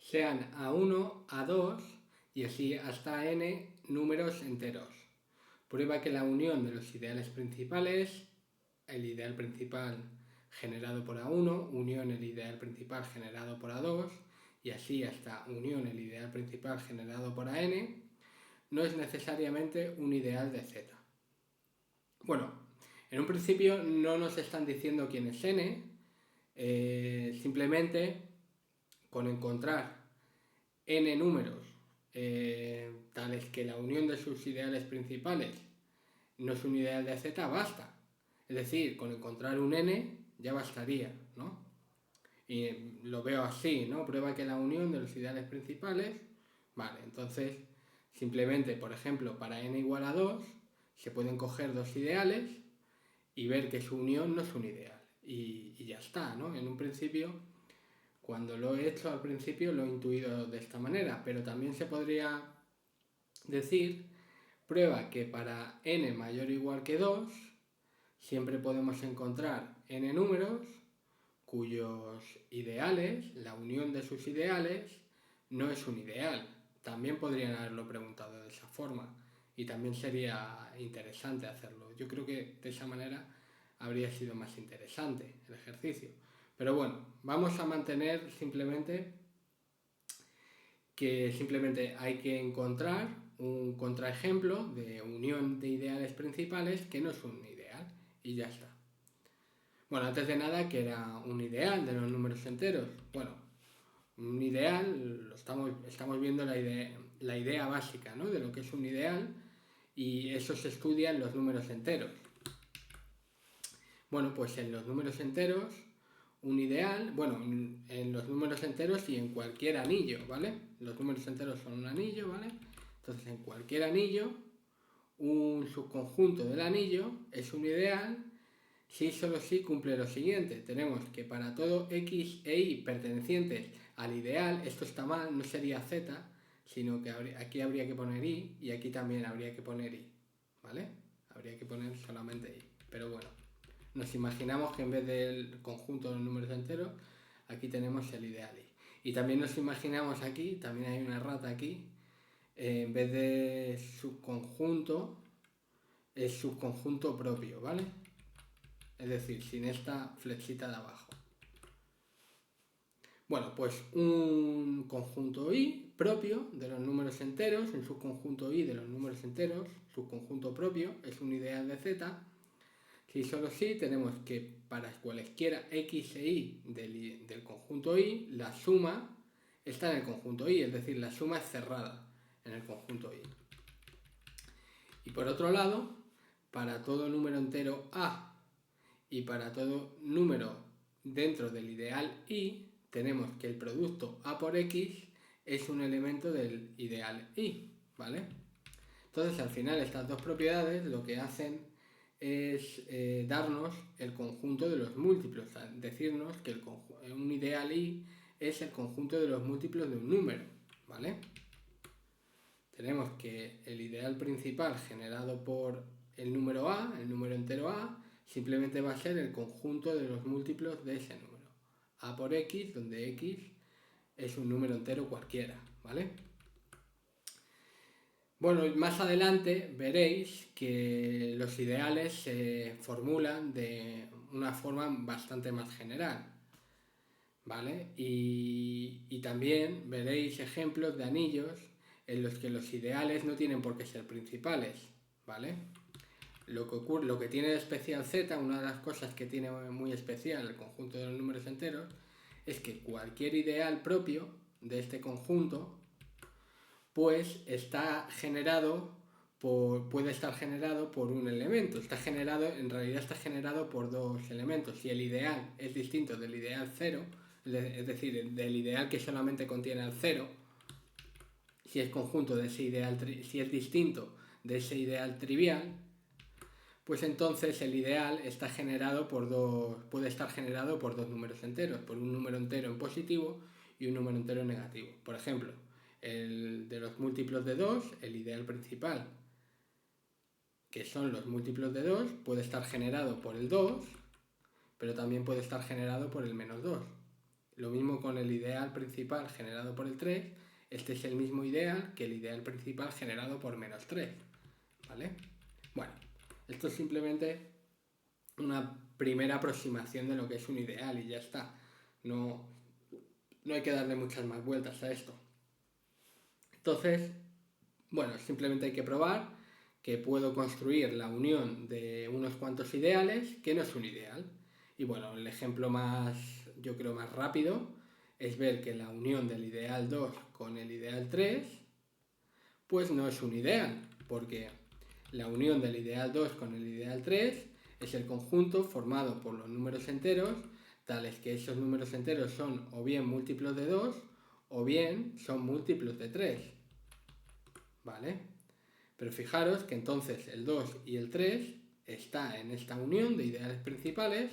sean a1, a2 y así hasta n números enteros. Prueba que la unión de los ideales principales, el ideal principal generado por a1, unión el ideal principal generado por a2 y así hasta unión el ideal principal generado por an, no es necesariamente un ideal de z. Bueno, en un principio no nos están diciendo quién es n, simplemente con encontrar n números tales que la unión de sus ideales principales no es un ideal de z, basta. Es decir, con encontrar un n ya bastaría, ¿no? Y lo veo así, ¿no? Prueba que la unión de los ideales principales, vale, entonces simplemente, por ejemplo, para n igual a 2, se pueden coger dos ideales y ver que su unión no es un ideal. Y ya está, ¿no? En un principio, cuando lo he hecho al principio, lo he intuido de esta manera, pero también se podría decir, prueba que para n mayor o igual que 2, siempre podemos encontrar n números cuyos ideales, la unión de sus ideales, no es un ideal. También podrían haberlo preguntado de esa forma y también sería interesante hacerlo. Yo creo que de esa manera habría sido más interesante el ejercicio. Pero bueno, vamos a mantener simplemente que simplemente hay que encontrar un contraejemplo de unión de ideales principales que no es un ideal y ya está. Bueno, antes de nada, ¿qué era un ideal de los números enteros? Bueno, un ideal, estamos viendo la idea básica, ¿no? De lo que es un ideal y eso se estudia en los números enteros. Bueno, pues en los números enteros, un ideal, bueno, en los números enteros y en cualquier anillo, ¿vale? Los números enteros son un anillo, ¿vale? Entonces, en cualquier anillo, un subconjunto del anillo es un ideal si solo si cumple lo siguiente. Tenemos que para todo x e y pertenecientes al ideal, esto está mal, no sería z, sino que aquí habría que poner y y aquí también habría que poner y, ¿vale? Habría que poner solamente y, pero bueno. Nos imaginamos que en vez del conjunto de los números enteros, aquí tenemos el ideal y. Y también nos imaginamos aquí, también hay una rata aquí, en vez de subconjunto, es subconjunto propio, ¿vale? Es decir, sin esta flechita de abajo. Bueno, pues un conjunto I propio de los números enteros, un subconjunto I de los números enteros, subconjunto propio, es un ideal de Z. Si solo sí, tenemos que para cualesquiera x e y del conjunto I, la suma está en el conjunto I, es decir, la suma es cerrada en el conjunto I. Y por otro lado, para todo número entero A y para todo número dentro del ideal I, tenemos que el producto A por X es un elemento del ideal I, ¿vale? Entonces, al final, estas dos propiedades lo que hacen es darnos el conjunto de los múltiplos, o sea, decirnos que un ideal I es el conjunto de los múltiplos de un número, ¿vale? Tenemos que el ideal principal generado por el número A, el número entero A, simplemente va a ser el conjunto de los múltiplos de ese número. A por X, donde X es un número entero cualquiera, ¿vale? Bueno, más adelante veréis que los ideales se formulan de una forma bastante más general, ¿vale? Y también veréis ejemplos de anillos en los que los ideales no tienen por qué ser principales, ¿vale? Lo que tiene de especial Z, una de las cosas que tiene muy especial el conjunto de los números enteros, es que cualquier ideal propio de este conjunto pues puede estar generado por un elemento. En realidad está generado por dos elementos. Si el ideal es distinto del ideal cero, es decir, del ideal que solamente contiene el cero, si es conjunto de ese ideal, si es distinto de ese ideal trivial, pues entonces el ideal puede estar generado por dos números enteros, por un número entero en positivo y un número entero en negativo. Por ejemplo, el de los múltiplos de 2, el ideal principal, que son los múltiplos de 2, puede estar generado por el 2, pero también puede estar generado por el menos 2. Lo mismo con el ideal principal generado por el 3. Este es el mismo ideal que el ideal principal generado por menos 3. ¿Vale? Bueno, esto es simplemente una primera aproximación de lo que es un ideal y ya está. No hay que darle muchas más vueltas a esto. Entonces, bueno, simplemente hay que probar que puedo construir la unión de unos cuantos ideales que no es un ideal. Y bueno, el ejemplo más, yo creo, más rápido es ver que la unión del ideal 2 con el ideal 3 pues no es un ideal, porque la unión del ideal 2 con el ideal 3 es el conjunto formado por los números enteros, tales que esos números enteros son o bien múltiplos de 2 o bien son múltiplos de 3. ¿Vale? Pero fijaros que entonces el 2 y el 3 está en esta unión de ideales principales,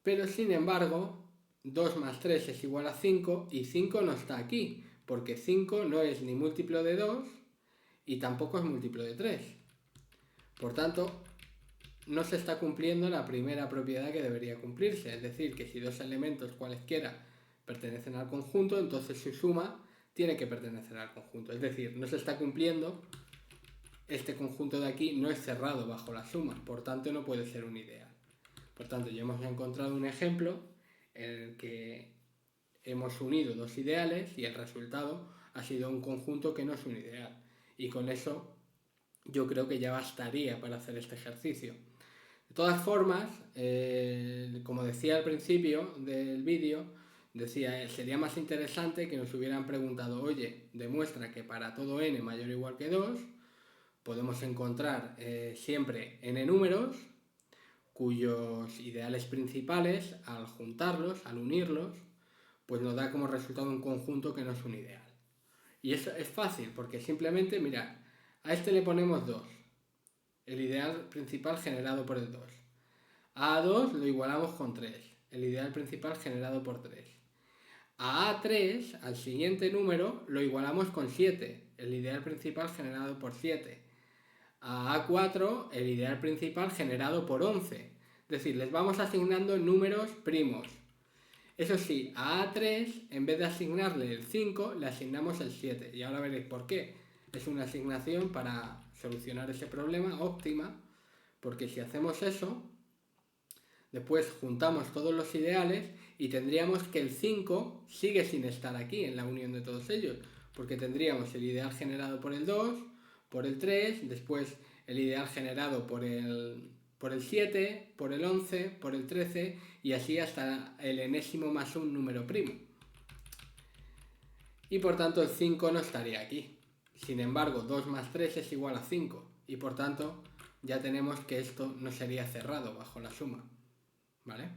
pero sin embargo 2 más 3 es igual a 5 y 5 no está aquí, porque 5 no es ni múltiplo de 2 y tampoco es múltiplo de 3. Por tanto, no se está cumpliendo la primera propiedad que debería cumplirse, es decir, que si dos elementos cualesquiera pertenecen al conjunto, entonces su suma tiene que pertenecer al conjunto. Es decir, no se está cumpliendo, este conjunto de aquí no es cerrado bajo la suma, por tanto no puede ser un ideal. Por tanto, ya hemos encontrado un ejemplo en el que hemos unido dos ideales y el resultado ha sido un conjunto que no es un ideal. Y con eso yo creo que ya bastaría para hacer este ejercicio. De todas formas, como decía al principio del vídeo, decía, sería más interesante que nos hubieran preguntado, oye, demuestra que para todo n mayor o igual que 2, podemos encontrar siempre n números cuyos ideales principales, al juntarlos, al unirlos, pues nos da como resultado un conjunto que no es un ideal. Y eso es fácil, porque simplemente, mirad, a este le ponemos 2, el ideal principal generado por el 2. A 2 lo igualamos con 3, el ideal principal generado por 3. A A3, al siguiente número, lo igualamos con 7, el ideal principal generado por 7. A A4, el ideal principal generado por 11. Es decir, les vamos asignando números primos. Eso sí, a A3, en vez de asignarle el 5, le asignamos el 7. Y ahora veréis por qué. Es una asignación para solucionar ese problema óptima, porque si hacemos eso, después juntamos todos los ideales y tendríamos que el 5 sigue sin estar aquí en la unión de todos ellos, porque tendríamos el ideal generado por el 2, por el 3, después el ideal generado por el 7, por el 11, por el 13 y así hasta el enésimo más un número primo. Y por tanto el 5 no estaría aquí. Sin embargo, 2 más 3 es igual a 5 y por tanto ya tenemos que esto no sería cerrado bajo la suma. ¿Vale?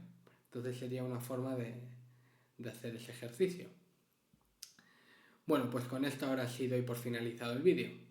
Entonces sería una forma de hacer ese ejercicio. Bueno, pues con esto ahora sí doy por finalizado el vídeo.